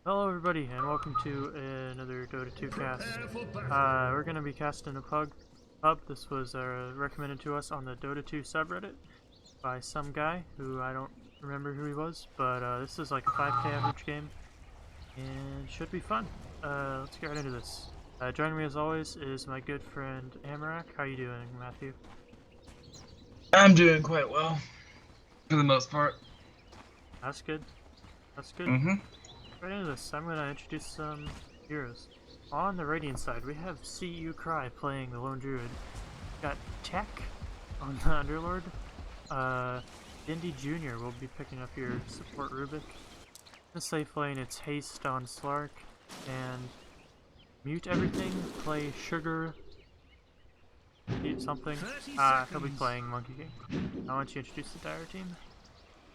Hello everybody, and welcome to another Dota 2 cast. We're going to be casting a pub. This was recommended to us on the Dota 2 subreddit by some guy who I don't remember who he was, but this is like a 5k average game, and should be fun. Let's get right into this. Joining me as always is my good friend Amarak. How you doing, Matthew? I'm doing quite well, for the most part. That's good. That's good. Mm-hmm. Right into this, I'm going to introduce some heroes. On the Radiant side, we have See You Cry playing the Lone Druid. Got Tech on the Underlord. Indy Jr. will be picking up your support Rubik. In the safe lane, it's Haste on Slark. And Mute Everything, play Sugar. Eat something. He'll be playing Monkey King. I want you to introduce the Dire team.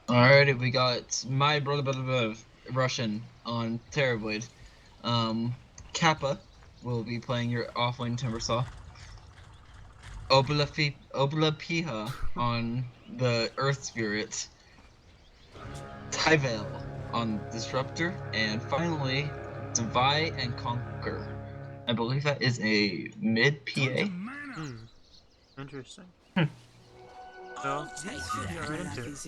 Alrighty, we got my brother Russian on Terrorblade. Kappa will be playing your offlane Timbersaw. Obla Piha on the Earth Spirit. Tyvale on Disruptor, and finally Divide and Conquer. I believe that is a mid PA. Interesting. So, let's get right into it.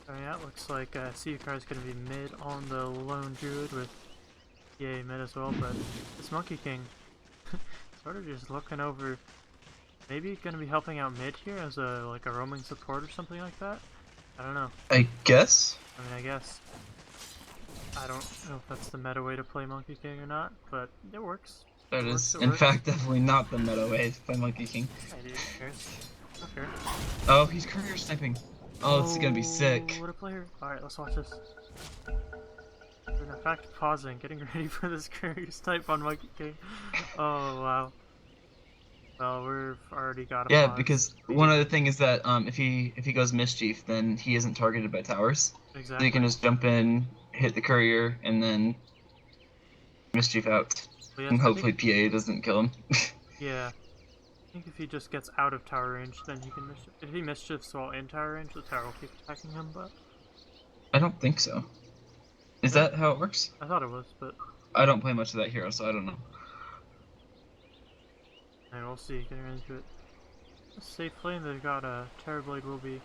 Yeah, it looks like See You Cry is going to be mid on the Lone Druid with PA mid as well, but this Monkey King sort of just looking over, maybe going to be helping out mid here as a roaming support or something like that. I don't know. I guess. I guess. I don't know if that's the meta way to play Monkey King or not, but it works. That is, in fact, definitely not the meta way to play Monkey King. I do. Who cares? Okay. Oh, he's career sniping. Oh, this is gonna be sick. What a player. Alright, let's watch this. In fact, pausing, getting ready for this career snipe on Monkey King. Oh, wow. Well, we've already got a Yeah, pause. because one other thing is that if he goes Mischief, then he isn't targeted by towers. Exactly. So you can just jump in, hit the courier, and then Mischief out. Well, yes, and hopefully PA doesn't kill him. Yeah. I think if he just gets out of tower range, then he can mischief. If he mischiefs while in tower range, the tower will keep attacking him, but... I don't think so. Is that how it works? I thought it was, but... I don't play much of that hero, so I don't know. And we'll see, getting into it. The safe lane, they've got Terrorblade will be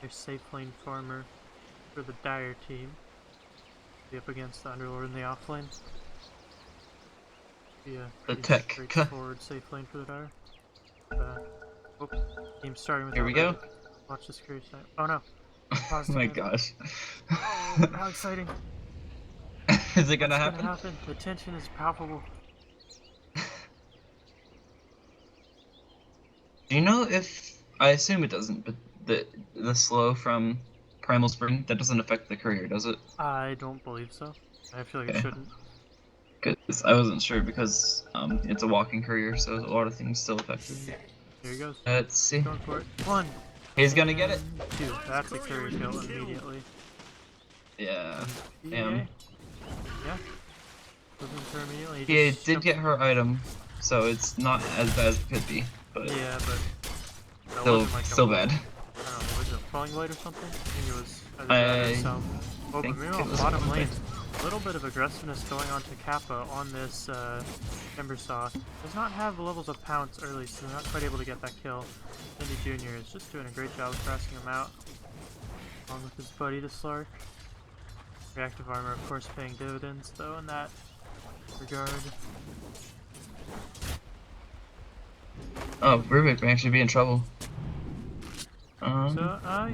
their safe lane farmer for the Dire team. Be up against the Underlord in the off lane. Be a the tech straightforward safe lane for the Dire. Team starting with here we go. Watch this career snipe. Oh no! Oh my gosh. Oh, how exciting! Is it gonna happen? The tension is palpable. Do you know if... I assume it doesn't, but the slow from Primal Spring, that doesn't affect the courier, does it? I don't believe so. I feel like it shouldn't. Because I wasn't sure, because it's a walking courier, so a lot of things still affected. Here he goes. Let's see. Going for it. 1. He's gonna get it. 2. That's a courier kill immediately. Yeah. Yeah. Doesn't turn immediately. PA did get her item, so it's not as bad as it could be. But yeah, but still bad. I don't know, was it Falling Blade or something? I think it was. But meanwhile, bottom lane, a little bit of aggressiveness going on to Kappa on this Timbersaw. Does not have the levels of Pounce early, so they're not quite able to get that kill. Indy Jr. is just doing a great job of pressing him out, along with his buddy the Slark. Reactive armor, of course, paying dividends, though, in that regard. Oh, Rubik may actually be in trouble. He's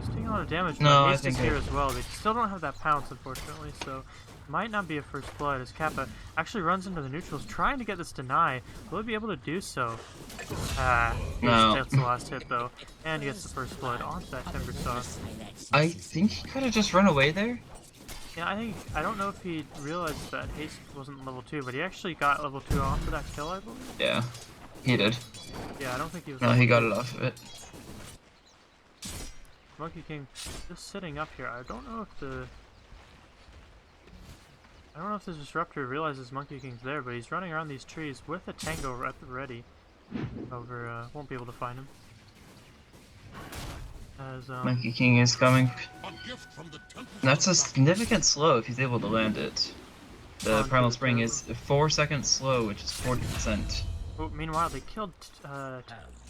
taking a lot of damage, but no, Haste is here as well. They still don't have that Pounce, unfortunately, so might not be a first blood as Kappa actually runs into the neutrals, trying to get this deny. Will he be able to do so? No. That's the last hit, though, and he gets the first blood onto that Timbersaw. I think he could have just run away there. Yeah, I don't know if he realized that Haste wasn't level 2, but he actually got level 2 off of that kill, I believe. Yeah, he did. Yeah, I don't think he was. No, he got it off of it. Monkey King just sitting up here. I don't know if the disruptor realizes Monkey King's there, but he's running around these trees with a tango at the ready. Won't be able to find him. As Monkey King is coming. That's a significant slow if he's able to land it. The onto Primal the Spring turtle. is 4 seconds slow, which is 40%. Oh, meanwhile, they killed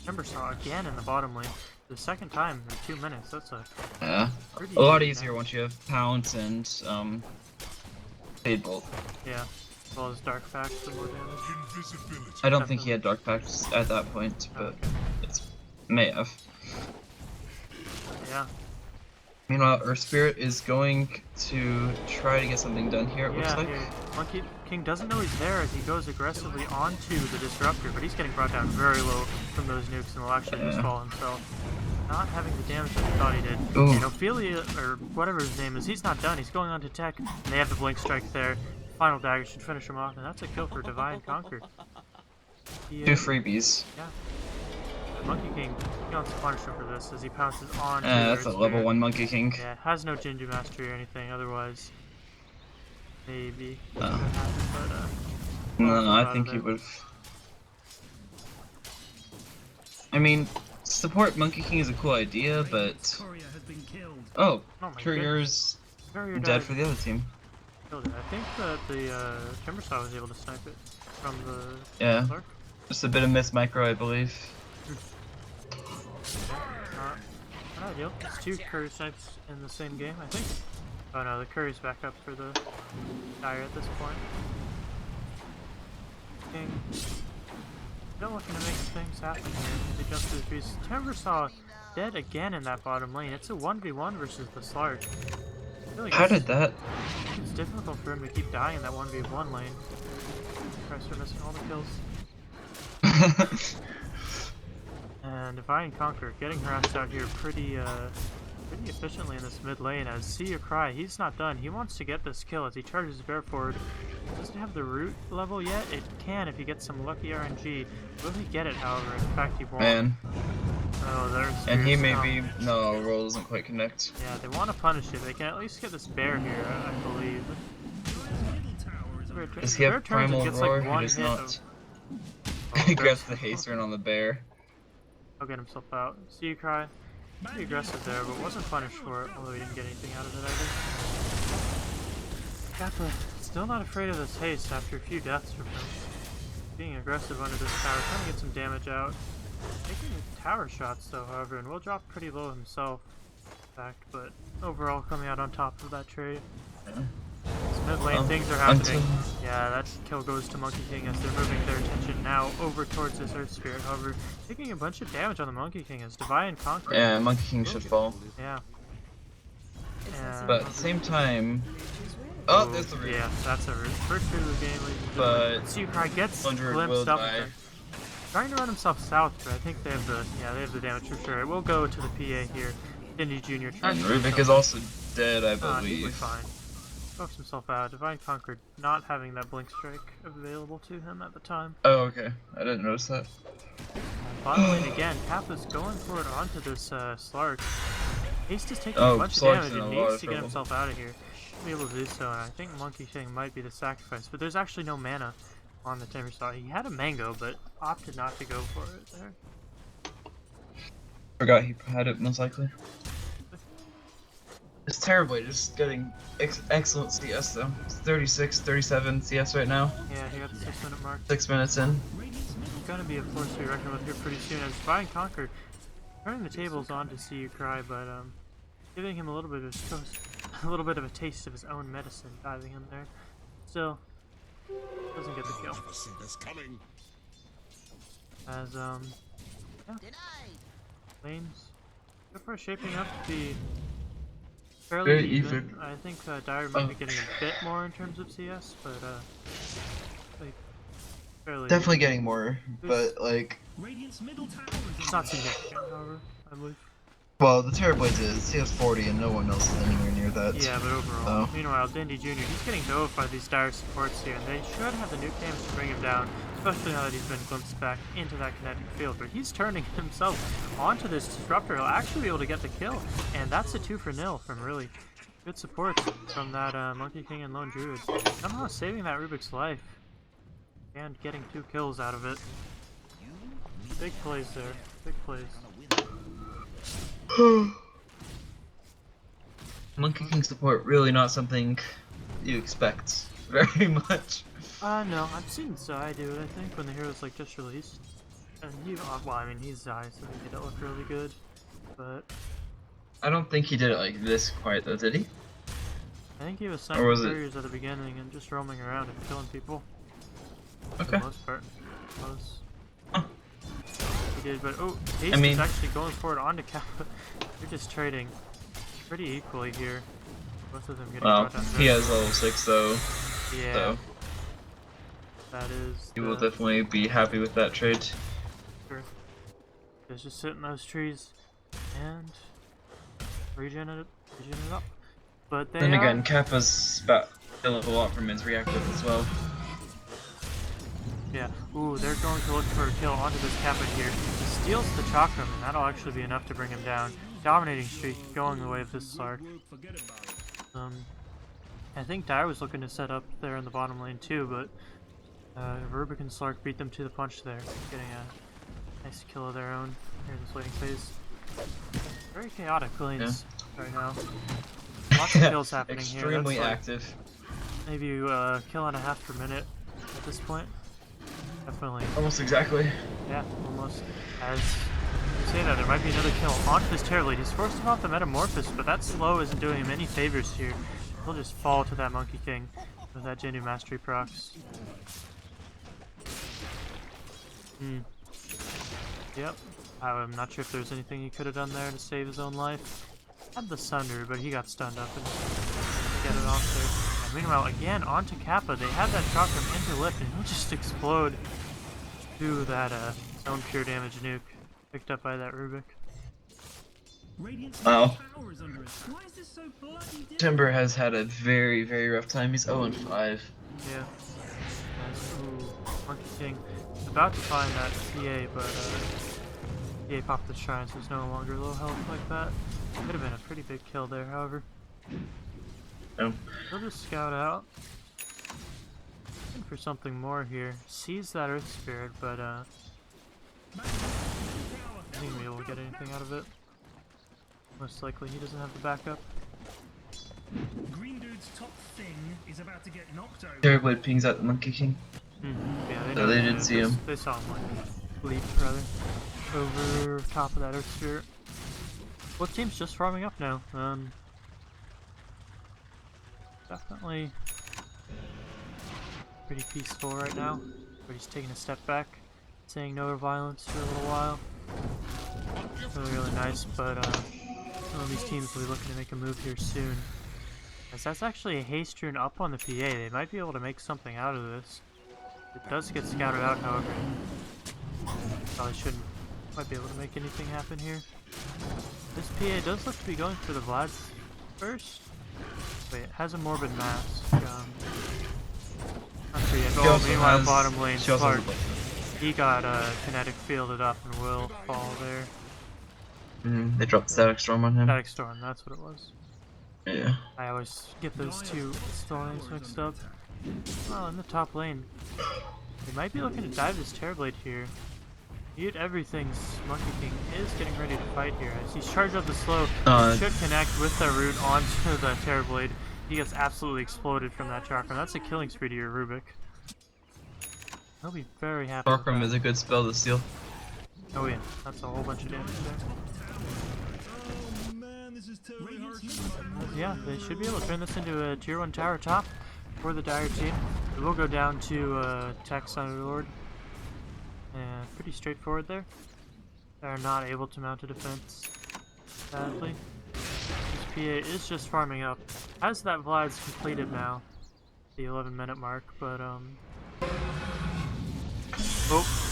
Timbersaw again in the bottom lane. The second time in 2 minutes. That's a Yeah. pretty A lot easy easier damage. once you have Pounce and Fade Bolt. Yeah. As well as Dark Pact for more damage. I don't think he had Dark Pacts at that point, Oh, but okay. it's may have. Yeah. Meanwhile, Earth Spirit is going to try to get something done here, it looks Yeah, like. here. Monkey King doesn't know he's there as he goes aggressively onto the Disruptor, but he's getting brought down very low from those nukes and will actually just fall himself. Not having the damage that he thought he did. Ooh. And Ophelia, or whatever his name is, he's not done. He's going on to tech, and they have the Blink Strike there. Final Dagger should finish him off, and that's a kill for Divine Conquer. He, 2 freebies. Yeah. The Monkey King wants to punish him for this as he pounces on. That's a Earth level Spirit. 1 Monkey King. Yeah, has no Jinju Mastery or anything, otherwise maybe Oh. that could happen, but No, I out think of he it. would've. I mean, support Monkey King is a cool idea, but... Oh, Oh my Courier's Courier dead died. for the other team. Killed it. I think that the Timbersaw was able to snipe it from the Yeah. Clark. Just a bit of miss micro, I believe. Not ideal. It's 2 Curry snipes in the same game, I think. Oh no, the Curry's back up for the Dire at this point. King. Still looking to make things happen here as he jumps to the trees. Timbersaw dead again in that bottom lane. It's a 1v1 versus the Slark. I feel like How did that? it's difficult for him to keep dying in that 1v1 lane. Tries for missing all the kills. And Divine Conquer getting harassed out here pretty efficiently in this mid lane as See You Cry, he's not done. He wants to get this kill as he charges Bear forward. Doesn't have the root level yet. It can if he gets some lucky RNG. Will he get it, however? In fact, he won't. Man. Oh, there's And he Spears may come. be... No, roll doesn't quite connect. Yeah, they want to punish it. They can at least get this bear here, I believe. Does he Bear have turns and Primal gets, Roar? like, He one does hit not. of- He Oh, grabs there's- the haste run on the bear. He'll get himself out. See You Cry. Pretty aggressive there, but wasn't punished for it, although he didn't get anything out of it either. Kappa still not afraid of this haste after a few deaths from him. Being aggressive under this tower, trying to get some damage out. Taking tower shots though, however, and will drop pretty low himself, in fact, but overall coming out on top of that trade. This mid lane things are happening. Yeah, that kill goes to Monkey King as they're moving their attention now over towards this Earth Spirit, however, taking a bunch of damage on the Monkey King as Divine Conquer. Yeah, Monkey King should fall. Yeah. And But at the same time... Oh, there's the root. yeah, that's a root. First root of the game, ladies and But gentlemen. See You Cry gets Thunder glimpsed will up. die. Trying to run himself south, but I think they have the damage for sure. It will go to the PA here. Indy Jr. trying And to Rubik is also dead, I he's believe. fine. Smokes himself out. Divine Conquer not having that Blink Strike available to him at the time. Oh, okay. I didn't notice that. Bottom lane again. Kappa's going for it onto this Slark. Haste is taking Oh, a bunch of Slark's damage in a and lot needs of to get trouble. himself out of here. He'll be able to do so, and I think Monkey King might be the sacrifice. But there's actually no mana on the Timbersaw. He had a mango, but opted not to go for it there. Forgot he had it, most likely. It's terrible, just getting excellent CS though. It's 36, 37 CS right now. Yeah, he got the 6-minute mark. 6 minutes in. Gonna be a force to be reckoned with here pretty soon as Divine Conquer turning the tables on to See You Cry, but giving him a little bit of a taste of his own medicine, diving him there. Still doesn't get the kill. As yeah. Lanes so far shaping up to be fairly Very even. even. I think Dire might be getting a bit more in terms of CS, but like fairly Definitely getting more, but like, it's not significant, however, I believe. well, the Terrorblades is, he has 40 and no one else is anywhere near that. Yeah, but overall. Meanwhile, Dindy Jr., he's getting dove by these Dire supports here, and they should have the nuke damage to bring him down, especially now that he's been glimpsed back into that kinetic field. But he's turning himself onto this Disruptor. He'll actually be able to get the kill, and that's a 2-for-0 from really good support from that Monkey King and Lone Druid. Somehow saving that Rubik's life, and getting 2 kills out of it. Big plays there. Big plays. Monkey King support really not something you expect very much. No, I've seen Zai do it, I think, when the hero's like just released. And he, well, I mean, he's Zai, so he made it look really good. But I don't think he did it like this quite though, did he? I think he was Or sending was it- couriers at the beginning and just roaming around and killing people. For Okay. the most part. Was. Huh. He did, but oh, Haste I mean- is actually going for it onto Kappa. They're just trading pretty equally here. Both of them getting Well, brought down. he has level 6 though, Yeah. so That is. he will definitely be happy with that trade. Sure. Just sit in those trees and regen it up. But they Then are, again, Kappa's about to level up from his reactive as well. yeah. Ooh, they're going to look for a kill onto this Kappa here. He steals the Chakram, and that'll actually be enough to bring him down. Dominating streak going the way of this Slark. I think Dire was looking to set up there in the bottom lane too, but Rubik and Slark beat them to the punch there, getting a nice kill of their own here in this laning phase. Very chaotic lanes right now. Lots of kills happening Extremely here. That's like active. maybe a kill and a half per minute at this point. Definitely. Almost exactly. Yeah, almost. As you say that, there might be another kill onto this Terrorblade. He's forced him off the Metamorphosis, but that slow isn't doing him any favors here. He'll just fall to that Monkey King with that Genu Mastery procs. Yep. I'm not sure if there's anything he could have done there to save his own life. Had the Sunder, but he got stunned up and get it off there. And meanwhile, again, onto Kappa. They had that Chakram into lift, and he'll just explode to that own pure damage nuke picked up by that Rubik. Wow. Timber has had a very, very rough time. He's 0-5. Yeah. Nice. Ooh, Monkey King about to find that PA, but PA popped the shrine, so he's no longer low health like that. Could have been a pretty big kill there, however. Oh. He'll just scout out. Looking for something more here. Sees that Earth Spirit, but I think maybe we'll get anything out of it. Most likely he doesn't have the backup. Green dude's top thing is about to get knocked over. Terrorblade pings out the Monkey King. Yeah, So they didn't see him. They saw him like leap rather over top of that Earth Spirit. What team's just farming up now? Definitely pretty peaceful right now. Everybody's taking a step back, saying no to violence for a little while. Really, really nice, but some of these teams will be looking to make a move here soon. As that's actually a haste rune up on the PA, they might be able to make something out of this. It does get scouted out, however. Probably shouldn't. Might be able to make anything happen here. This PA does look to be going for the Vlads first. Wait, it has a Morbid Mask. Not sure yet. Oh, meanwhile, bottom lane, Spark. He got kinetic fielded up and will fall there. They dropped Static Storm on him. Static Storm, that's what it was. Yeah. I always get those two storms mixed up. Well, in the top lane, they might be looking to dive this Terrorblade here. Mute everything's Monkey King is getting ready to fight here. As he's charged up the slow, he should connect with the root onto the Terrorblade. He gets absolutely exploded from that Chakram. That's a killing spree to your Rubik. He'll be very happy. Chakram is a good spell to steal. Oh yeah, that's a whole bunch of damage there. Oh man, this is totally hard. Yeah, they should be able to turn this into a tier 1 tower top for the Dire team. It will go down to Tex Underlord. And pretty straightforward there. They're not able to mount a defense, sadly. This PA is just farming up. Has that Vlad's completed now, the 11-minute mark, but oh,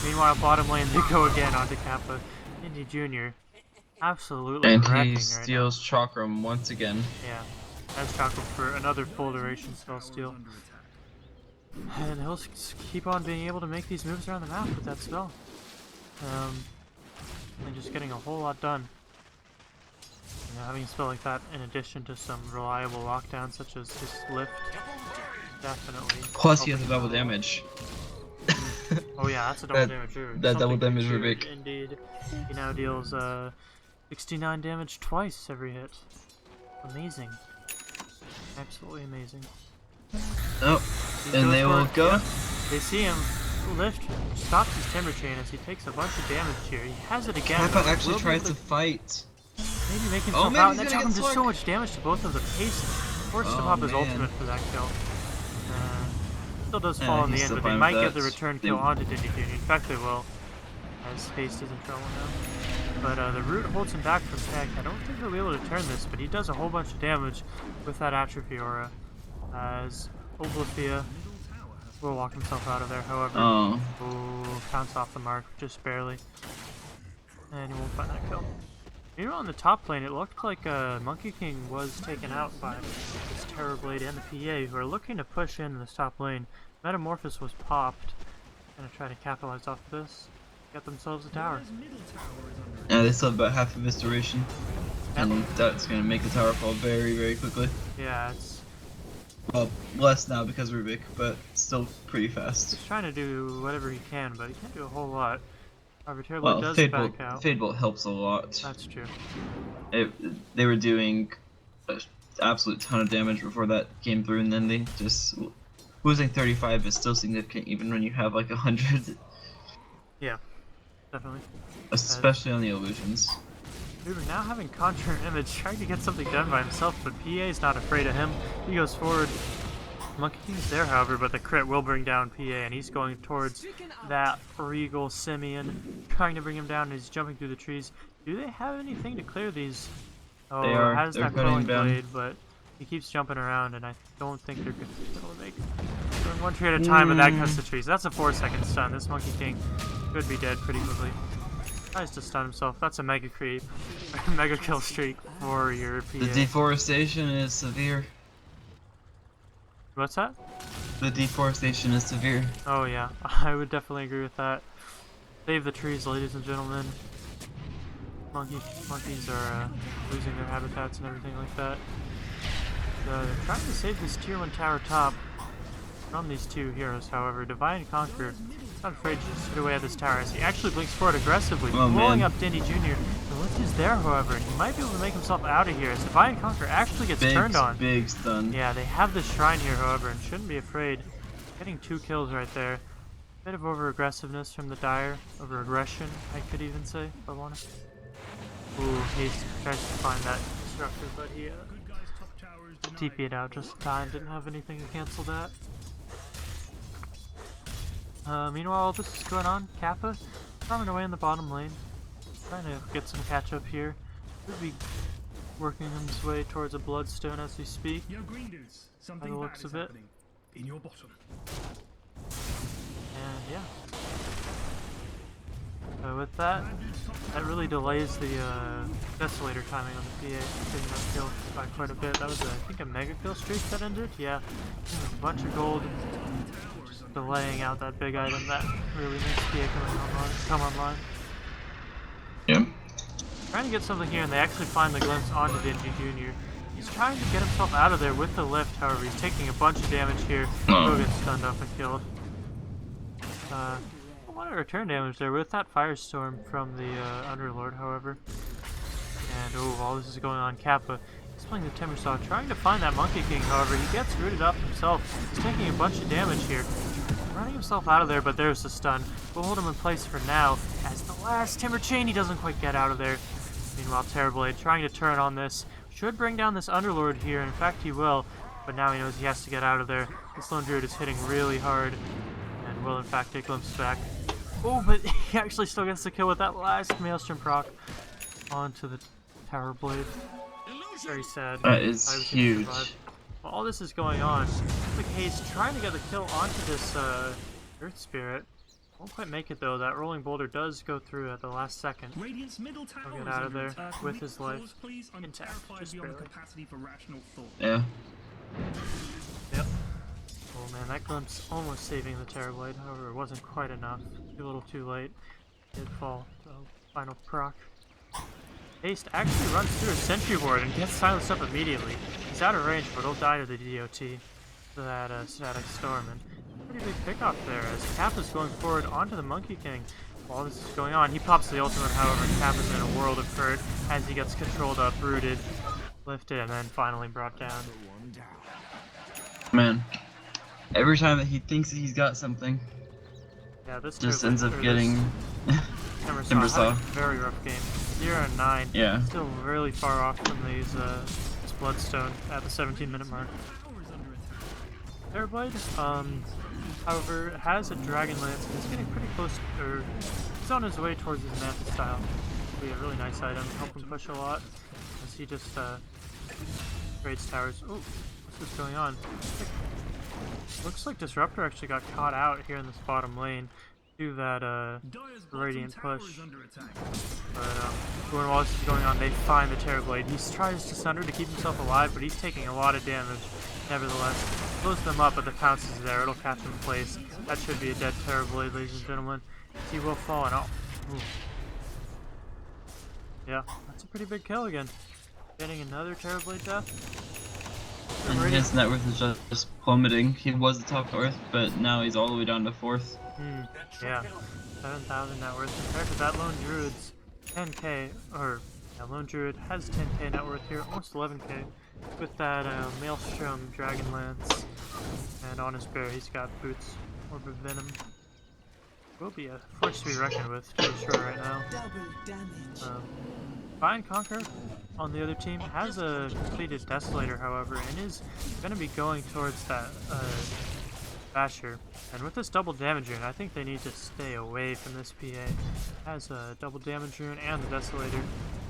meanwhile bottom lane they go again onto Kappa. Indy Jr. absolutely And wrecking he right steals Chakram once again. now. Yeah, has Chakra for another full duration spell steal. And he'll keep on being able to make these moves around the map with that spell. And just getting a whole lot done. You know, having a spell like that in addition to some reliable lockdowns such as his lift, definitely. Plus he has a double damage. Oh yeah, that's a double damage. That double Something damage true, Rubik. Indeed. He now deals 69 damage twice every hit. Amazing. Absolutely amazing. Oh, He and goes they for will it. go. Yep. They see him lift, stops his timber chain as he takes a bunch of damage here. He has it again. Kappa actually Will be tries able to fight. maybe make Oh, himself maybe out. he's And that gonna Talon get does so Slurk. much damage to both of them. Haste forced to Oh, pop his man. ultimate for that kill. Still does fall in he's the end, still but they fine might with get the that. return They- kill onto Dindy Jr. In fact, they will, as Haste is in trouble now. But the root holds him back from tech. I don't think he'll be able to turn this, but he does a whole bunch of damage with that Atrophy Aura. As Oblifia will walk himself out of there, however. Oh, Ooh, counts off the mark, just barely. And he won't find that kill. Meanwhile, on the top lane, it looked like Monkey King was taken out by this Terrorblade and the PA, who are looking to push in this top lane. Metamorphosis was popped. Gonna try to capitalize off of this. Get themselves a tower. yeah, they still have about half of his duration. And that's gonna make the tower fall very, very quickly. Yeah, it's Well, less now because Rubik, but still pretty fast. he's trying to do whatever he can, but he can't do a whole lot. However, Terrorblade Well, does Fade back Bolt, out. Fade Bolt helps a lot. That's true. They were doing an absolute ton of damage before that came through, and then they just losing 35 is still significant, even when you have like 100, Yeah, definitely. especially on the illusions. Rubik now having Conjure Image, trying to get something done by himself, but PA's not afraid of him. He goes forward. Monkey King's there, however, but the crit will bring down PA, and he's going towards that Regal Simeon, trying to bring him down, and he's jumping through the trees. Do they have anything to clear these? Oh, They are. has They're that cutting Quelling him down. Blade, but he keeps jumping around, and I don't think they're going to make doing one tree at a time, but that cuts the trees. That's a 4-second stun. This Monkey King could be dead pretty quickly. Tries to stun himself. That's a mega creep. Mega kill streak for your PA. The deforestation is severe. What's that? The deforestation is severe. Oh yeah, I would definitely agree with that. Save the trees, ladies and gentlemen. Monkeys are losing their habitats and everything like that. They're trying to save this tier 1 tower top from these two heroes, however. Divine Conqueror is not afraid to just hit away at this tower as he actually blinks forward aggressively, Oh, blowing man. up Dindy Jr. The lift is there, however, and he might be able to make himself out of here as Divine Conqueror actually gets turned on. Big stun. Yeah, they have the shrine here, however, and shouldn't be afraid. Getting 2 kills right there. Bit of over-aggressiveness from the Dire. Over-aggression, I could even say, if I want to. Ooh, Haste tries to find that Disruptor, but he TP'd out just in time. Didn't have anything to cancel that. Meanwhile, all this is going on. Kappa farming away in the bottom lane. Trying to get some catch-up here. Could be working his way towards a Bloodstone as we speak. Yo, green dudes, something By the bad looks is of it. happening in your bottom. And yeah. With that, that really delays the Desolator timing on the PA, taking that kill by quite a bit. That was, I think, a mega kill streak that ended. Yeah, a bunch of gold, just delaying out that big item that really makes PA come online. Yeah. Trying to get something here, and they actually find the glimpse onto Dingy Jr. He's trying to get himself out of there with the lift, however, he's taking a bunch of damage here. He'll get stunned up and killed. A lot of return damage there with that Firestorm from the Underlord, however. And oh, while this is going on, Kappa is playing the Timbersaw, trying to find that Monkey King, however, he gets rooted up himself. He's taking a bunch of damage here. Running himself out of there, but there's the stun. We'll hold him in place for now, as the last Timber Chain, he doesn't quite get out of there. Meanwhile, Terrorblade trying to turn on this. Should bring down this Underlord here, in fact he will, but now he knows he has to get out of there. This Lone Druid is hitting really hard, and will in fact take glimpses back. Oh, but he actually still gets the kill with that last Maelstrom proc onto the Terrorblade. Very sad. That is I was gonna huge. survive. While all this is going on, the Haze trying to get the kill onto this Earth Spirit. Won't quite make it though. That rolling boulder does go through at the last second. Radiant's middle tower He'll is get out of under there attack. with Can his we life pause, please? I'm intact, terrified just beyond the barely. capacity for rational thought. Yeah. Yep. Oh man, that glimpse almost saving the Terrorblade. However, it wasn't quite enough. Too little too late. Did fall. So, final proc. Haste actually runs through a sentry ward and gets silenced up immediately. He's out of range, but he'll die to the DOT. To that static storm. And pretty big pickoff there as Kappa's going forward onto the Monkey King. While this is going on, he pops the ultimate, however, and Kappa's in a world of hurt as he gets controlled up, rooted, lifted, and then finally brought down. Man, every time that he thinks that he's got something, Yeah, this just Turbo- ends up or getting Timbersaw Timbersaw. had a very rough game. 0-9. Yeah. Still really far off from these this Bloodstone at the 17-minute mark. Terrorblade, however, has a Dragon Lance and is getting pretty close, or he's on his way towards his Manta style. It'll be a really nice item, help him push a lot as he just trades towers. Oh, what's this going on? Looks like Disruptor actually got caught out here in this bottom lane to that Radiant push. But when all this is going on, they find the Terrorblade. He tries to sunder to keep himself alive, but he's taking a lot of damage. Nevertheless, blows them up, but the pounce is there. It'll catch him in place. That should be a dead Terrorblade, ladies and gentlemen. He will fall and ooh. Yeah, that's a pretty big kill again. Getting another Terrorblade death. And his net worth is just plummeting. He was the top north, but now he's all the way down to 4th. Yeah, 7,000 net worth compared to that Lone Druid's 10k, or yeah, Lone Druid has 10k net worth here, almost 11k, with that Maelstrom Dragon Lance, and on his bear he's got Boots, Orb of Venom. Will be a force to be reckoned with, to be sure right now. Fine Conquer on the other team has a completed Desolator, however, and is going to be going towards that Basher. And with this double damage rune, I think they need to stay away from this PA. Has a double damage rune and the Desolator to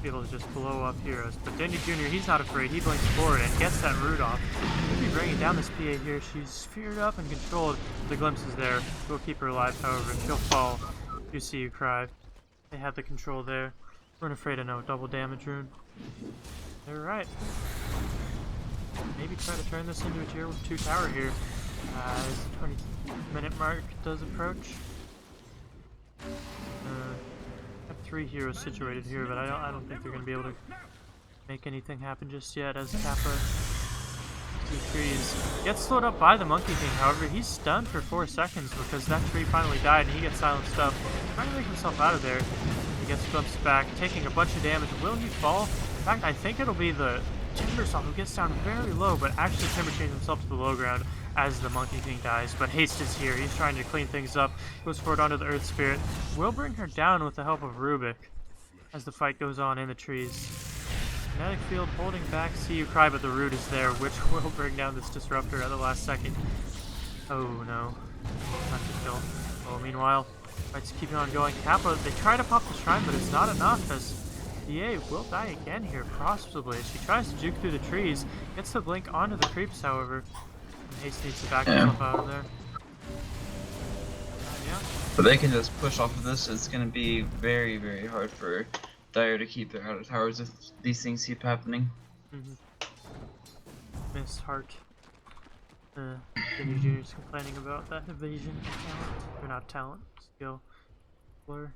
be able to just blow up heroes. But Dendy Jr., he's not afraid. He blinks forward and gets that root off. He'll be bringing down this PA here. She's feared up and controlled. The glimpse is there. We'll keep her alive, however. She'll fall. You see you cry. They have the control there. Weren't afraid of no double damage rune. They're right. Maybe try to turn this into a tier 2 tower here. As the 20-minute mark does approach. Have 3 heroes situated here, but I don't think they're going to be able to make anything happen just yet. As Kappa trees gets slowed up by the Monkey King. However, he's stunned for 4 seconds because that tree finally died and he gets silenced up. Trying to make himself out of there. He gets glimpsed back, taking a bunch of damage. Will he fall? In fact, I think it'll be the Timbersaw who gets down very low, but actually Timber chains himself to the low ground as the Monkey King dies. But Haste is here. He's trying to clean things up. Goes forward onto the Earth Spirit. Will bring her down with the help of Rubik as the fight goes on in the trees. Kinetic Field holding back See You Cry, but the root is there, which will bring down this Disruptor at the last second. Oh no. Not to kill. Oh, meanwhile, fight's keeping on going. Kappa, they try to pop the Shrine, but it's not enough as DA will die again here, possibly. She tries to juke through the trees, gets the blink onto the creeps, however. And Haste needs to back himself out of there. Yeah. But they can just push off of this. It's going to be very, very hard for Dire to keep their out of towers if these things keep happening. Miss Hart. Denny Jr.'s complaining about that evasion talent. Or not talent, skill. Blur.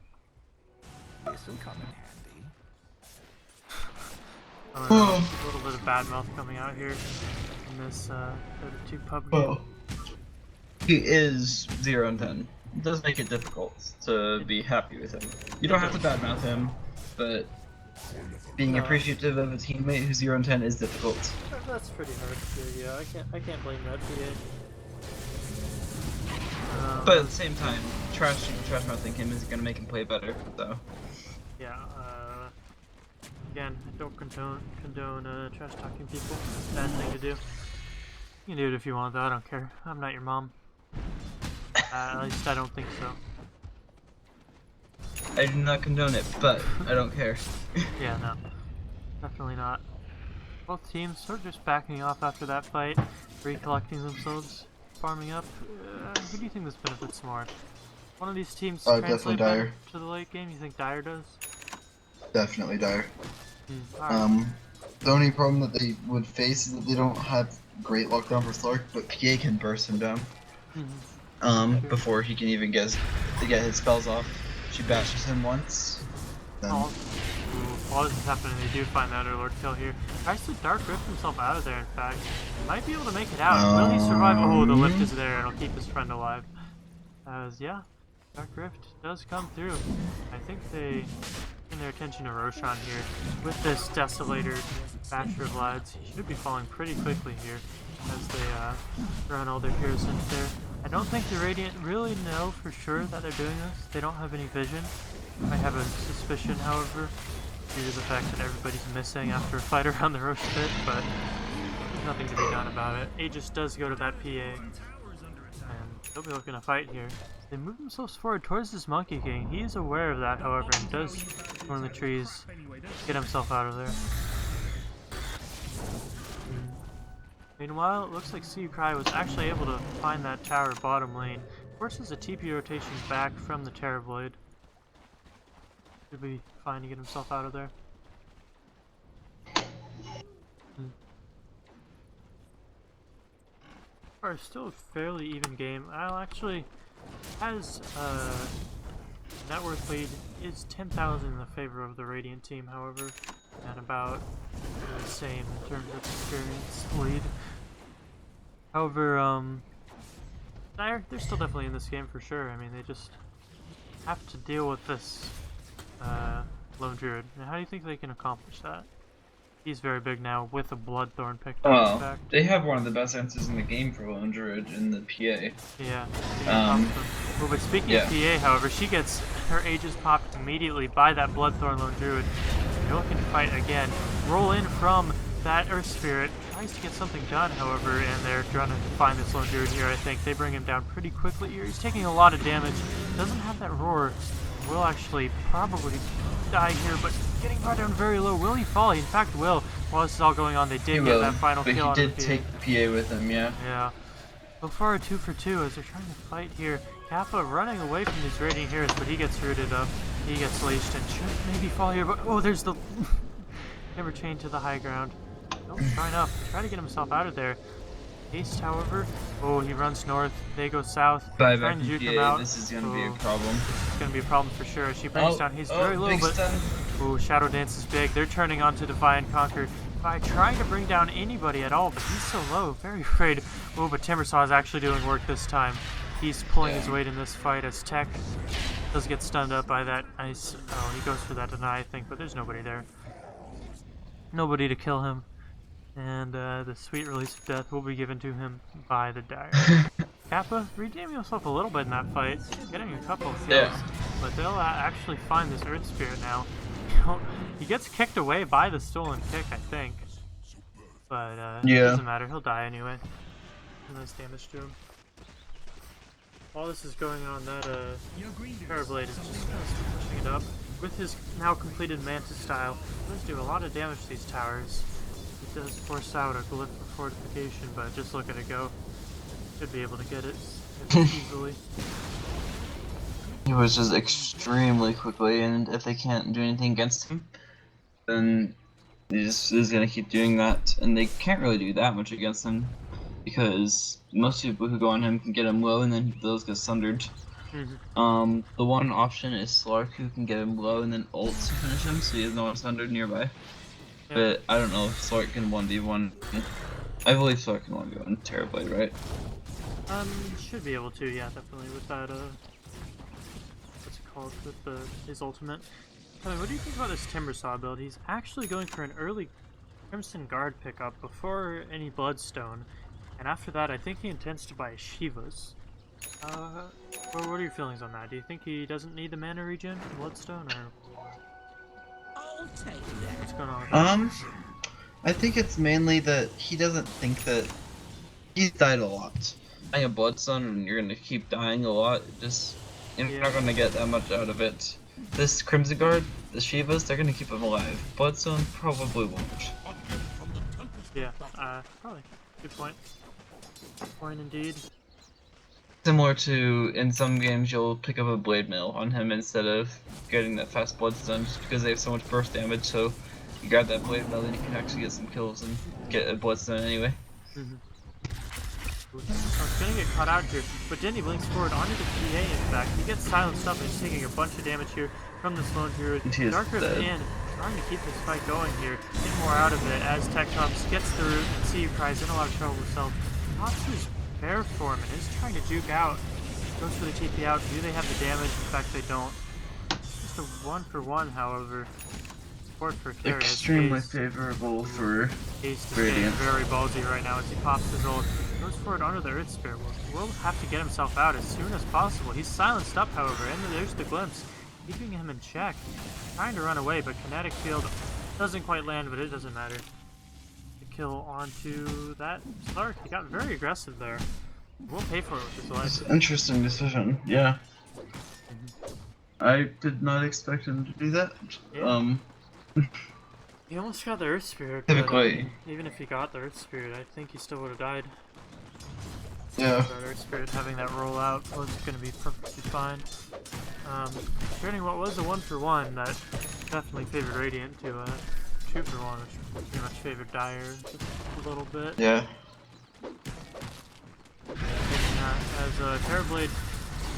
This will come in handy. A little bit of bad mouth coming out here in this Dota 2 pub game. He is 0 and 10. It does make it difficult to be happy with him. You don't have to badmouth him, but being appreciative of a teammate who's 0 and 10 is difficult. That's pretty hard to do, yeah. I can't blame that PA. But at the same time, trash mouthing him is gonna make him play better, so. Yeah, again, I don't condone trash talking people. It's a bad thing to do. You can do it if you want, though. I don't care. I'm not your mom. At least I don't think so. I do not condone it, but I don't care. Yeah, no. Definitely not. Both teams sort of just backing off after that fight, recollecting themselves, farming up. Who do you think this benefits more? One of these teams translate better to the late game? You think Dire does? Definitely Dire. Right. The only problem that they would face is that they don't have great lockdown for Slark, but PA can burst him down. Before he can even get his spells off. She bashes him once. Then... While this is happening, they do find the Underlord kill here. Tries to Dark Rift himself out of there, in fact. Might be able to make it out. Will he survive? Oh, the lift is there, and it'll keep his friend alive. Yeah, Dark Rift does come through. I think they turn their attention to Roshan here. With this Desolator Basher of Lads, he should be falling pretty quickly here. as they run all their heroes into there. I don't think the Radiant really know for sure that they're doing this. They don't have any vision. I have a suspicion, however, due to the fact that everybody's missing after a fight around the Roche pit, but there's nothing to be done about it. Aegis does go to that PA, and they'll be looking to fight here. They move themselves forward towards this Monkey King. He is aware of that, however, and does go in the trees, get himself out of there. Meanwhile, it looks like CU Cry was actually able to find that tower bottom lane. Forces a TP rotation back from the Terrorblade. Should be fine to get himself out of there. Are still a fairly even game. I'll actually has net worth lead is 10,000 in the favor of the Radiant team, however, and about the same in terms of experience lead. However, they're still definitely in this game for sure. I mean, they just have to deal with this lone druid. And how do you think they can accomplish that? He's very big now with a Bloodthorn picked up. Well, they have one of the best answers in the game for Lone Druid in the PA. Yeah. Well, but speaking of PA, however, she gets her Aegis popped immediately by that Bloodthorn Lone Druid. They're looking to fight again. Roll in from that Earth Spirit. Tries to get something done, however, and they're trying to find this Lone Druid here, I think. They bring him down pretty quickly here. He's taking a lot of damage. Doesn't have that roar. Will actually probably die here, but getting brought down very low. Will he fall? In fact, will. While this is all going on, they did get that final kill on the PA. But he did take the PA with him, yeah. Yeah. So far, 2 for 2 as they're trying to fight here. Kappa running away from these Radiant heroes, but he gets rooted up. He gets leashed and should maybe fall here, but oh, there's the never chained to the high ground. Don't try enough. Try to get himself out of there. Haste, however, oh, he runs north. They go south. Bye Trying back to juke in him PA, out. this is gonna be a problem. It's gonna be a problem for sure. She brings down Haste very low, but oh, Shadow Dance is big. They're turning onto Defy and Conquer by trying to bring down anybody at all, but he's so low, very afraid. Oh, but Timbersaw is actually doing work this time. He's pulling his weight in this fight as Tech does get stunned up by that ice. Oh, he goes for that deny, I think, but there's nobody there. Nobody to kill him. And the sweet release of death will be given to him by the Dire. Kappa redeeming himself a little bit in that fight, getting a couple of kills, but they'll actually find this Earth Spirit now. He gets kicked away by the stolen pick, I think. But it doesn't matter, he'll die anyway. Nice damage to him. While this is going on, that Terrorblade is just pushing it up. With his now completed Mantis style, he does do a lot of damage to these towers. He does force out a glyph for fortification, but just look at it go. Should be able to get it easily. He was just extremely quickly, and if they can't do anything against him, then he's gonna keep doing that, and they can't really do that much against him, because most people who go on him can get him low, and then those get sundered. The one option is Slark, who can get him low and then ult to finish him, so he has no one sundered nearby. But I don't know if Slark can 1v1. I believe Slark can 1v1 Terrorblade, right? Should be able to, yeah, definitely with that, what's it called, with his ultimate. Tell me, what do you think about this Timbersaw build? He's actually going for an early Crimson Guard pickup before any Bloodstone, and after that I think he intends to buy Shivas. What are your feelings on that? Do you think he doesn't need the mana regen from Bloodstone, or what's going on with that? I think it's mainly that he doesn't think that he's died a lot. Buying a Bloodstone and you're gonna keep dying a lot, you're not gonna get that much out of it. This Crimson Guard, the Shivas, they're gonna keep him alive. Bloodstone probably won't. Yeah, probably. Good point. Good point indeed. Similar to, in some games, you'll pick up a Blade Mail on him instead of getting that fast Bloodstone, just because they have so much burst damage, so you grab that Blade Mail and you can actually get some kills and get a Bloodstone anyway. So it's gonna get caught out here, but Denny blinks forward onto the PA in fact. He gets silenced up and he's taking a bunch of damage here from this lone druid. Dark Rift in, trying to keep this fight going here, get more out of it as Tech comes, gets the root, and CU Cry's in a lot of trouble himself. Natsu's bear form and is trying to juke out. Goes for the TP out. Do they have the damage? In fact, they don't. Just a 1-for-1, however. support for Kara. Extremely favorable for Ace is getting Radiant. very ballsy right now as he pops his ult. Goes for it under the Earth Spirit. Will have to get himself out as soon as possible. He's silenced up, however, and there's the glimpse, keeping him in check. Trying to run away, but Kinetic Field doesn't quite land, but it doesn't matter. The kill onto that Slark. He got very aggressive there. We'll pay for it with his life. It's an interesting decision, yeah. I did not expect him to do that. Yeah. He almost got the Earth Spirit, but Typically. even if he got the Earth Spirit, I think he still would have died. Yeah. That Earth Spirit having that roll out was going to be perfectly fine. Turning what was a 1-for-1, that definitely favored Radiant to a 2-for-1, which pretty much favored Dire just a little bit. Yeah. As Terrorblade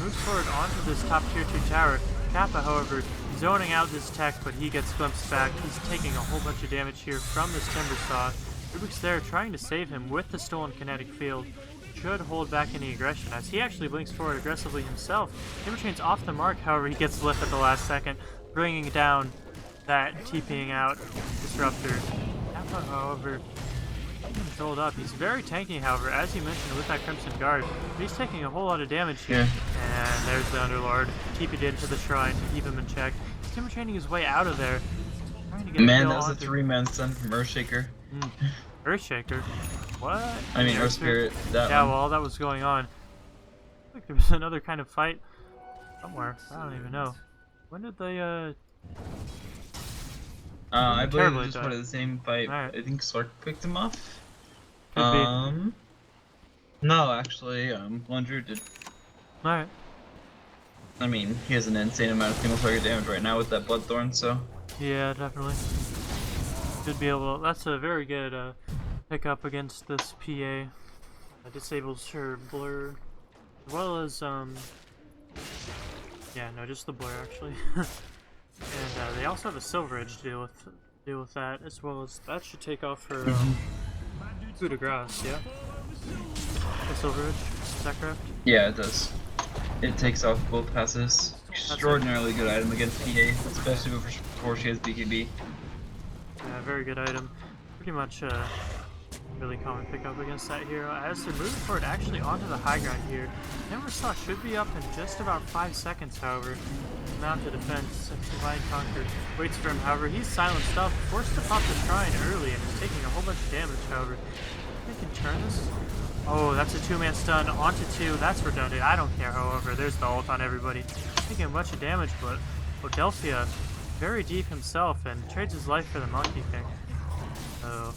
moves forward onto this top tier 2 tower. Kappa, however, zoning out this tech, but he gets glimpsed back. He's taking a whole bunch of damage here from this Timber Saw. Rubik's there trying to save him with the stolen kinetic field. Should hold back any aggression as he actually blinks forward aggressively himself. Timber Chain's off the mark, however, he gets lit at the last second, bringing down that TPing out Disruptor. Kappa, however, controlled up. He's very tanky, however, as you mentioned with that Crimson Guard. But he's taking a whole lot of damage here. Yeah. And there's the Underlord. TP'd into the shrine to keep him in check. He's Timber Chaining his way out of there. Trying to get Man, a that was a 3-man stun from Earthshaker. Earthshaker? What? I mean, Earth Spirit. That Yeah, one. well, all that was going on. I think there was another kind of fight somewhere. I don't even know. When did they, I believe it Terribly was just died. part of the same fight. Alright. I think Slark picked him off. Could be. No, actually, Druid did. Alright. I mean, he has an insane amount of single target damage right now with that Bloodthorn, so. Yeah, definitely. Should be able to, that's a very good pickup against this PA. Disables her blur. As well as, yeah, no, just the blur actually. And they also have a Silver Edge to deal with that, as well as that should take off her coup de grace, yeah? The Silver Edge, is that correct? Yeah, it does. It takes off both passes. Extraordinarily good item against PA, especially before she has BKB. Yeah, very good item. Pretty much really common pickup against that hero. As they're moving forward actually onto the high ground here. Timbersaw should be up in just about 5 seconds, however. Mount to defense, Divine Conquer waits for him, however, he's silenced up, forced to pop the shrine early, and is taking a whole bunch of damage, however. They can turn this. Oh, that's a 2-man stun onto 2, that's redundant, I don't care, however, there's the ult on everybody. Taking a bunch of damage, but Odelphia very deep himself and trades his life for the Monkey King. So,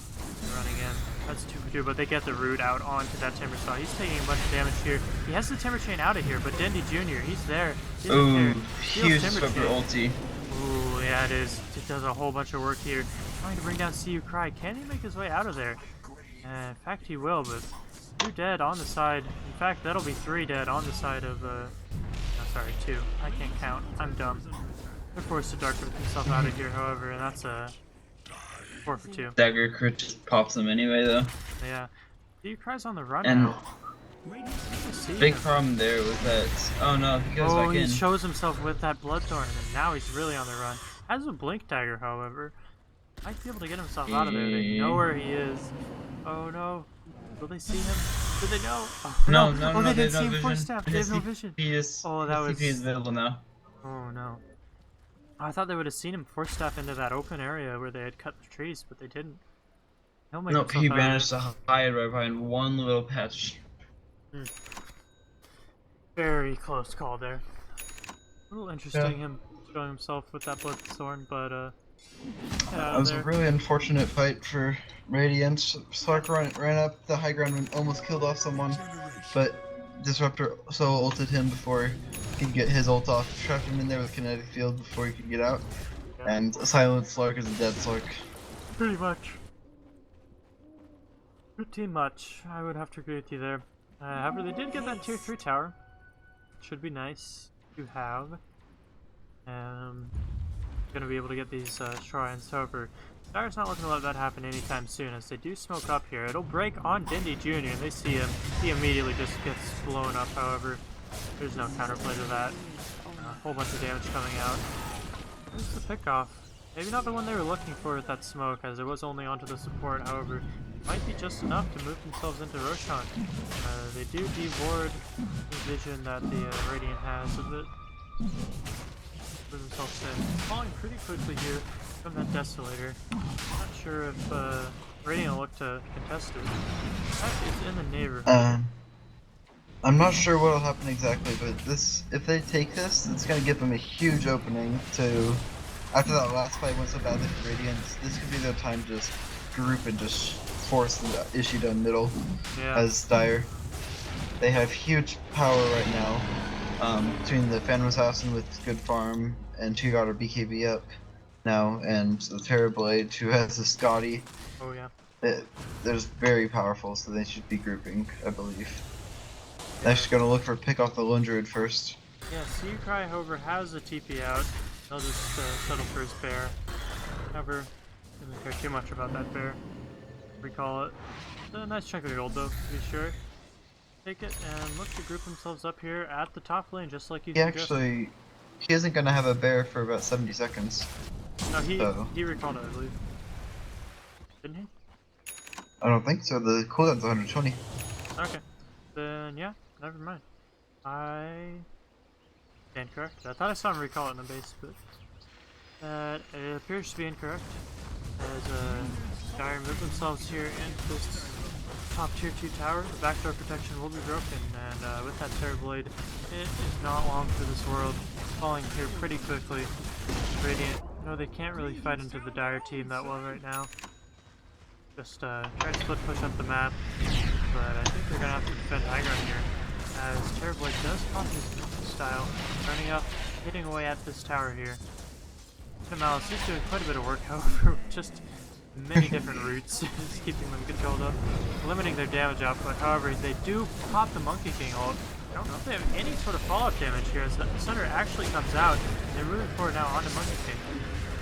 running in. That's 2 for 2, but they get the root out onto that Timbersaw. He's taking a bunch of damage here. He has the Timber Chain out of here, but Dendy Jr., he's there. He doesn't care. Ooh, Steals huge Timber super Chain. ulti. Ooh, yeah, it is. It does a whole bunch of work here. Trying to bring down CU Cry. Can he make his way out of there? In fact, he will, but 2 dead on the side. In fact, that'll be 3 dead on the side of, no, sorry, 2. I can't count. I'm dumb. They're forced to dark himself out of here, however, and that's a 4 for 2. Dagger crit just pops him anyway, though. Yeah. CU Cry's on the run And now. See big him. problem there was that. Oh no, he goes Oh, back he in. shows himself with that Bloodthorn, and now he's really on the run. Has a Blink Dagger, however. Might be able to get himself out of there. They know where he is. Oh no. Will they see him? Do they know? Oh, No, Oh, they they didn't see him don't force vision. staff. They His have no vision. CP is, Oh, that his was. CP is available now. Oh no. I thought they would have seen him force staff into that open area where they had cut the trees, but they didn't. He'll make Nope, himself he out of there. managed to hide right behind one little patch. Very close call there. A little interesting him showing himself with that Bloodthorn, but get out It of was there. a really unfortunate fight for Radiant. Slark ran up the high ground and almost killed off someone, but Disruptor so ulted him before he could get his ult off, trapped him in there with Kinetic Field before he could get out, and a silent Slark is a dead Slark. Pretty much. Pretty much. I would have to agree with you there. However, they did get that tier 3 tower. Should be nice to have. Gonna be able to get these shrines. However, Dire's not looking to let that happen anytime soon, as they do smoke up here. It'll break on Dindy Jr. and they see him. He immediately just gets blown up, however. There's no counterplay to that. A whole bunch of damage coming out. There's the pickoff. Maybe not the one they were looking for with that smoke, as it was only onto the support. However, it might be just enough to move themselves into Roshan. They do devoured the vision that the Radiant has, so that move themselves in. Falling pretty quickly here from that Desolator. Not sure if Radiant will look to contest it. That is in the neighborhood. I'm not sure what will happen exactly, but if they take this, it's going to give them a huge opening to, after that last fight went so badly for Radiant, this could be their time to just group and just force the issue down middle as Dire. They have huge power right now, between the Phantom Assassin with good farm, and 2 got her BKB up now, and the Terrorblade who has a Scotty. Oh yeah. They're very powerful, so they should be grouping, I believe. Next, gonna look for pick off the Lone Druid first. Yeah, CU Cry, however, has a TP out. They'll just settle for his bear. However, doesn't care too much about that bear. Recall it. It's a nice chunk of gold, though, to be sure. Take it and look to group themselves up here at the top lane, just like you suggested. He isn't gonna have a bear for about 70 seconds. No, he recalled it, I believe. Didn't he? I don't think so. The cooldown's 120. Okay. Then, yeah, never mind. I stand correct. I thought I saw him recall it in the base, but that appears to be incorrect. As Dire move themselves here into this top tier 2 tower, the backdoor protection will be broken, and with that Terrorblade, it is not long for this world. Falling here pretty quickly. Radiant, no, they can't really fight into the Dire team that well right now. Just try to split push up the map, but I think they're gonna have to defend high ground here, as Terrorblade does pop his style, running up, hitting away at this tower here. Malice is doing quite a bit of work, however, just many different routes, just keeping them controlled up, limiting their damage output. However, they do pop the Monkey King ult. I don't know if they have any sort of fallout damage here, as the Sunder actually comes out, and they're moving forward now onto Monkey King.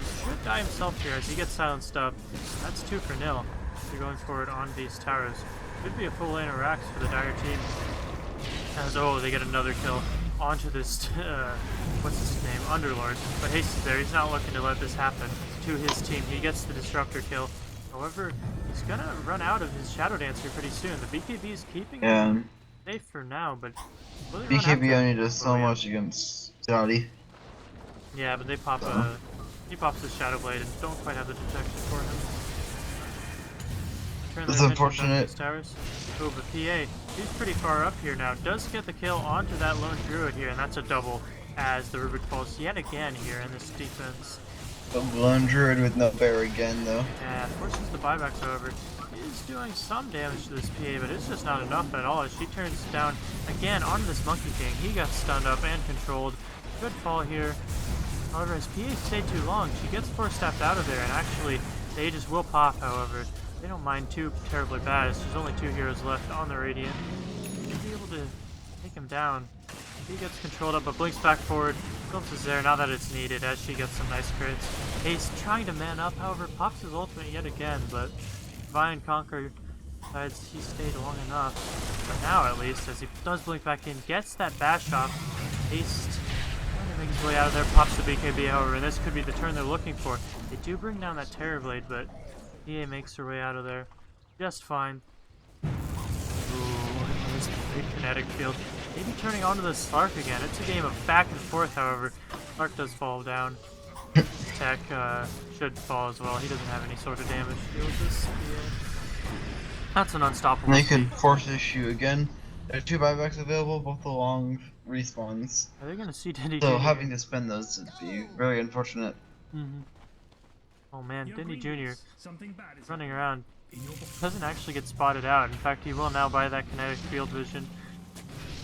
He should die himself here as he gets silenced up. That's 2-0. They're going forward on these towers. Could be a full lane of racks for the Dire team. As, they get another kill onto this, what's his name, Underlord. But Haste is there, he's not looking to let this happen to his team. He gets the Disruptor kill. However, he's gonna run out of his Shadow Dancer pretty soon. The BKB is keeping him safe for now, but BKB only does so much against Scotty. Yeah, but they pop he pops the Shadow Blade and don't quite have the detection for him. That's unfortunate. Towers. Oh, but PA, he's pretty far up here now. Does get the kill onto that Lone Druid here, and that's a double as the Rubik falls yet again here in this defense. The Lone Druid with no bear again, though. Yeah, forces the buybacks, however. Is doing some damage to this PA, but it's just not enough at all as she turns down again onto this Monkey King. He got stunned up and controlled. Good fall here. However, as PA stayed too long, she gets force-staffed out of there, and actually, the Aegis will pop, however. They don't mind too terribly bad, as there's only 2 heroes left on the Radiant. Should be able to take him down. He gets controlled up, but blinks back forward. Glimpse is there now that it's needed, as she gets some nice crits. Haste trying to man up, however, pops his ultimate yet again, but Divine Conquer decides he stayed long enough. For now, at least, as he does blink back in, gets that bash off. Haste trying to make his way out of there, pops the BKB, however, and this could be the turn they're looking for. They do bring down that Terrorblade, but PA makes her way out of there just fine. Ooh, this big kinetic field. Maybe turning onto the Slark again. It's a game of back and forth, however. Slark does fall down. Tech should fall as well. He doesn't have any sort of damage to deal with this. Yeah. That's an unstoppable They could force issue again. There are 2 buybacks available, both the long respawns. Are they going to see Dindy So Jr.? having to spend those would be very unfortunate. Oh man, Dindy Jr. running around. He doesn't actually get spotted out. In fact, he will now buy that kinetic field vision.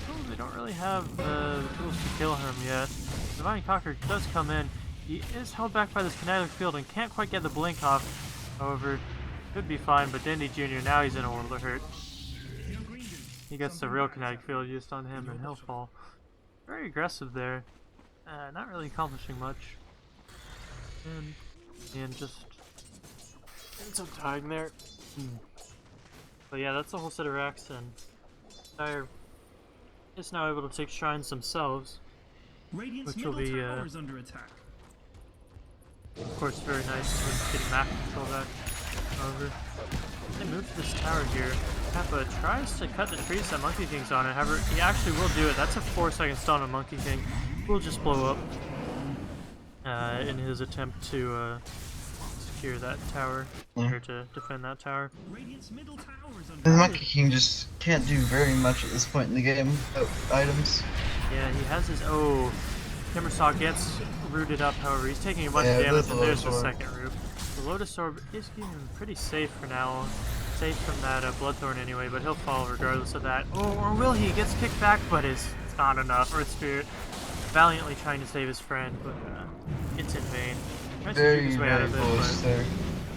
Oh, they don't really have the tools to kill him yet. Divine Conquer does come in. He is held back by this kinetic field and can't quite get the blink off. However, could be fine, but Dindy Jr. now he's in a world of hurt. He gets the real kinetic field used on him and he'll fall. Very aggressive there. Not really accomplishing much. And just getting some time there. But yeah, that's the whole set of racks, and Dire is now able to take shrines themselves, which will be under attack. Of course, very nice when getting map control back. However, they move to this tower here. Kappa tries to cut the trees that Monkey King's on it. However, he actually will do it. That's a 4-second stun on Monkey King. Will just blow up in his attempt to secure that tower, or to defend that tower. Radiant's middle tower is The under Monkey King just can't do very much at this point in the game without items. Yeah, he has his. Oh, Timbersaw gets rooted up. However, he's taking a bunch Yeah, of damage, there's the and there's the Lotus Orb. second root. The Lotus Orb is getting pretty safe for now. Safe from that Bloodthorn anyway, but he'll fall regardless of that. Oh, or will he? Gets kicked back, but it's not enough. Earth Spirit valiantly trying to save his friend, but it's in vain. Tries to juke his way out of it, close but there.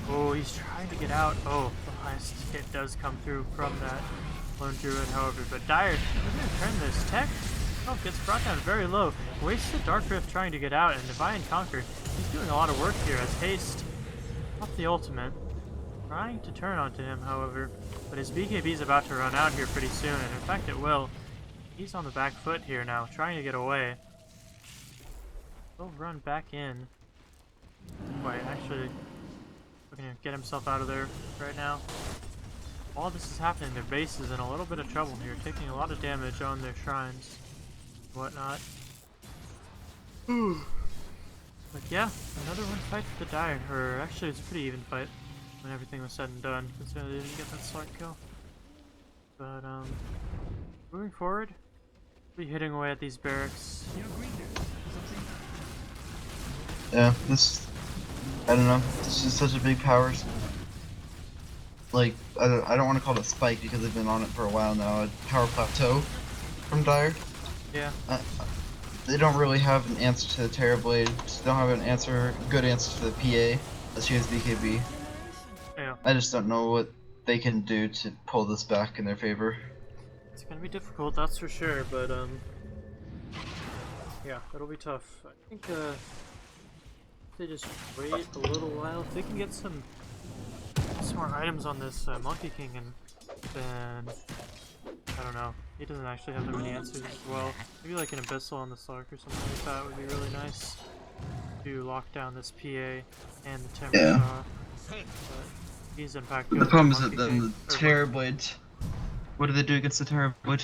oh, he's trying to get out. Oh, the last hit does come through from that Lone Druid, however, but Dire is going to turn this tech. Oh, gets brought down very low. Wastes the Dark Rift trying to get out, and Divine Conquer. He's doing a lot of work here as Haste off the ultimate. Trying to turn onto him, however, but his BKB is about to run out here pretty soon, and in fact it will. He's on the back foot here now, trying to get away. He'll run back in. Wait, actually, looking to get himself out of there right now. While this is happening, their base is in a little bit of trouble here, taking a lot of damage on their shrines and whatnot. But yeah, another one fight for the Dire, or actually it's a pretty even fight when everything was said and done, considering they didn't get that select kill. But moving forward, we'll be hitting away at these barracks. Yeah, I don't know, this is such a big power. Like, I don't want to call it a spike because they've been on it for a while now, a power plateau from Dire. Yeah. They don't really have an answer to the Terrorblade, they don't have good answer to the PA, let's use BKB. Yeah. I just don't know what they can do to pull this back in their favor. It's gonna be difficult, that's for sure, but yeah, it'll be tough. I think if they just wait a little while, if they can get some more items on this Monkey King, and then I don't know, he doesn't actually have that many answers as well. Maybe like an Abyssal on the Slark or something like that would be really nice to lock down this PA and the Timber Yeah. Saw. But he's in fact The good problem with is that Monkey then the King, or Terrorblade, what do they do against the Terrorblade?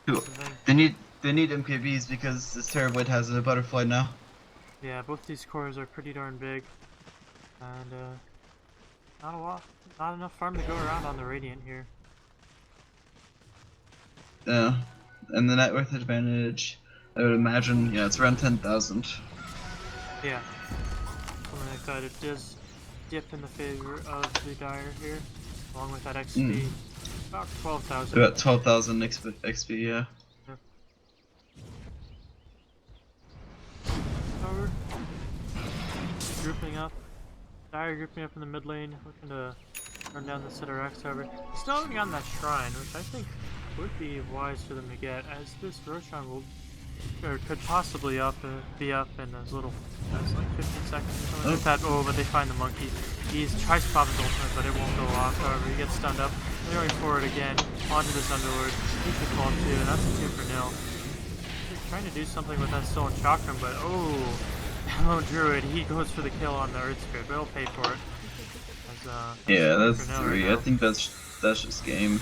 something. They need MKBs because this Terrorblade has a butterfly now. Yeah, both these cores are pretty darn big, and not enough farm to go around on the Radiant here. Yeah, and the net worth advantage, I would imagine, yeah, it's around 10,000. Yeah, something like that. It does dip in the favor of the Dire here, along with that XP. About 12,000. About 12,000 XP, yeah. Over. Grouping up. Dire grouping up in the mid lane, looking to run down the Sitter X, however. Still haven't gotten that shrine, which I think would be wise for them to get, as this Roshan will, or could possibly be up in as little as like 15 seconds or something like that. Oh, but they find the monkey. He tries to pop his ultimate, but it won't go off. However, he gets stunned up. They're going forward again onto this Underlord. He could fall too, and that's a 2 for nil. They're trying to do something with that stolen chakram, but oh, Lone Druid, he goes for the kill on the Earth Spirit, but he'll pay for it. Yeah, 2 that's for nil 3. right I now. think that's just game.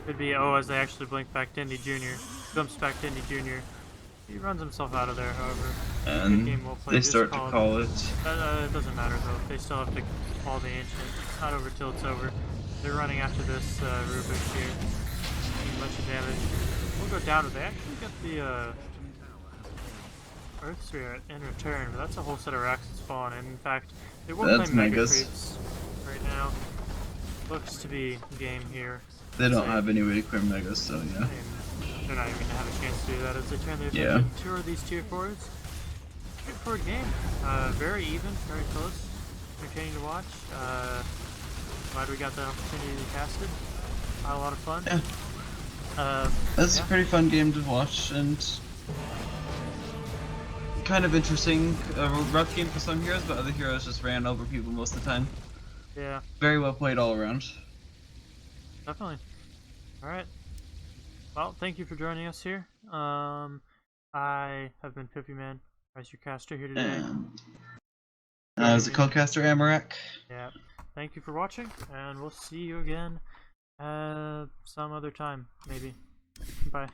Could be, oh, as they actually blink back Dindy Jr. Jumps back Dindy Jr. He runs himself out of there, however. Good And game well played. they Just start to call it. It doesn't matter though, they still have to call the Ancient. It's not over till it's over. They're running after this Rubik here. Taking a bunch of damage. We'll go down, but they actually get the Earth Spirit in return, but that's a whole set of racks that spawn, and in fact, they will That's play Mega Megas. Creeps right now. Looks to be game here. They don't Same. have any way to clear Megas, so yeah. And they're not even gonna have a chance to do that as they turn their Yeah. attention toward these tier 4s. Straightforward game. Very even, very close. Entertaining to watch. Glad we got the opportunity to cast it. Had a lot of fun. Yeah. That's yeah. a pretty fun game to watch, and kind of interesting. A rough game for some heroes, but other heroes just ran over people most of the time. Yeah, Very well played all around. definitely. Alright. Well, thank you for joining us here. I have been Pippy Man, as your caster here today. And As a co-caster, Amarak. Yeah. Thank you for watching, and we'll see you again some other time, maybe. Bye.